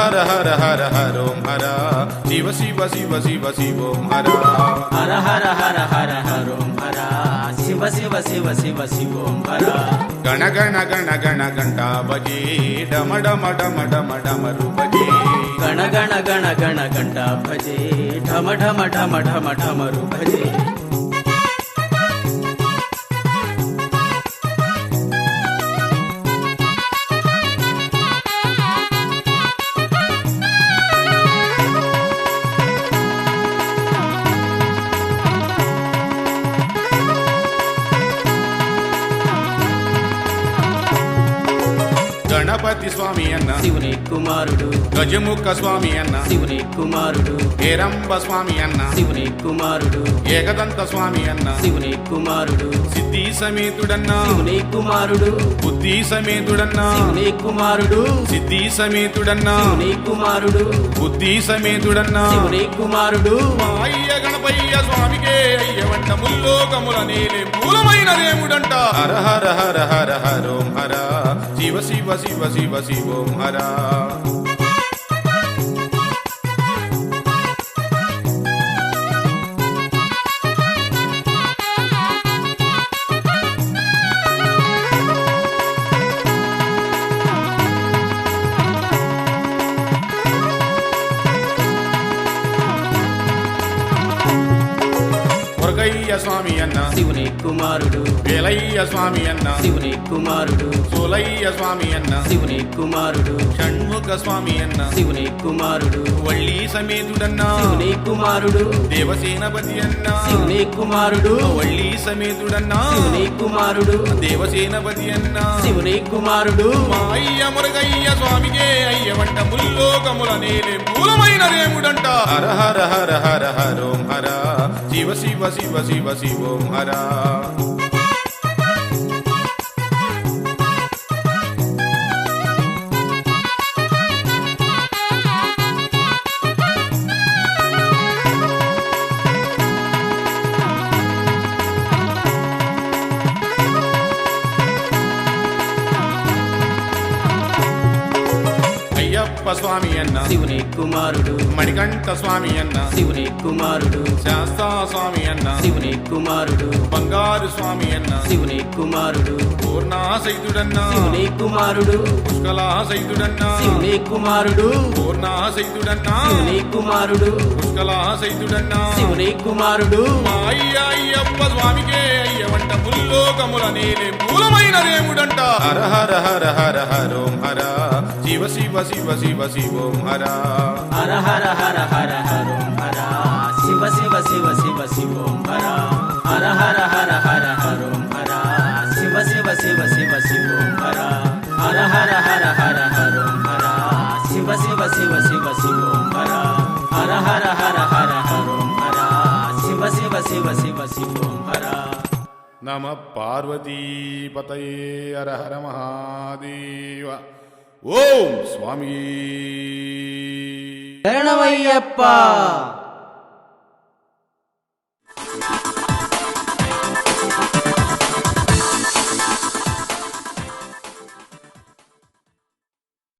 హర హర హర హరోం హర శివ శివ శివ శివ శివోం హర హర హర హర హర హరోం హర శివ శివ శివ శివ శివోం హర గణ గణ గణ గణ గంటా బజే డమ డమ డమ డమ డమరు బజే గణ గణ గణ గణ గంట భజే ఢమ ఢమ ఢమ ఢమ ఢమరు భజే గణపతి స్వామి అన్న శివుని కుమారుడు గజముఖ స్వామి అన్న శివుని కుమారుడు హేరంబ స్వామి అన్న శివుని కుమారుడు ఏకదంత స్వామి అన్న శివుని కుమారుడు సిద్ధి సమేతుడన్న శివుని కుమారుడు బుద్ధి సమేతుడన్న శివుని కుమారుడు సిద్ధి సమేతుడన్న శివుని కుమారుడు బుద్ధి సమేతుడన్న శివుని కుమారుడు మా అయ్య గణపయ్య స్వామికే అయ్య వంట ముల్లోకముల నేలే మూలమైన దేవుడంట హర హర హర హర హరోం హర శివ శివ శివ శివ శివోం హర మురగయ్య స్వామి అన్న శివుని కుమారుడు వేలయ్య స్వామి అన్న శివుని కుమారుడు సోలయ్య స్వామి అన్న శివుని కుమారుడు షణ్ముఖ స్వామి అన్న శివుని కుమారుడు వళ్ళీ సమేతుడన్న శివుని కుమారుడు దేవసేనపతి అన్న శివుని కుమారుడు వళ్ళీ సమేతుడన్న శివుని కుమారుడు దేవసేనపతి అన్న శివుని కుమారుడు మా అయ్య మురగయ్య స్వామికే అయ్య వంట ముల్లోకముల నేలే మూలమైన దేవుడంట హర హర హర హర హరోం హర శివ శివ శివ శివ శివోం హర అయ్యప్ప స్వామి అన్న శివుని కుమారుడు మణికంఠ స్వామి అన్న శివుని కుమారుడు శాస్తా స్వామి అన్న శివుని కుమారుడు బంగారు స్వామి అన్న శివుని కుమారుడు పూర్ణాసైతుడన్న శివుని కుమారుడు పుష్కలాసైతుడన్న శివుని కుమారుడు పూర్ణాసైతుడన్న శివుని కుమారుడు పుష్కలాసైతుడన్న శివుని కుమారుడు మా అయ్య అయ్యప్ప స్వామికే అయ్య వంట ముల్లోకముల నేలే మూలమైన దేవుడంట హర హర హర హర హరోం హర శివ శివ శివ శివ శివోం హర హర హర హర హర హరోం హర శివ శివ శివ శివ శివోం హర హర హర హర హర హరోం హర శివ శివ శివ శివ శివోం హర హర హర హర హర హరోం హర శివ శివ శివ శివ శివోం హర హర హర హర హర హరోం హర శివ శివ శివ శివ శివోం హర నమ పార్వతీపతయే హర హర మహాదేవ ఓం స్వామి శరణమయ్యప్ప.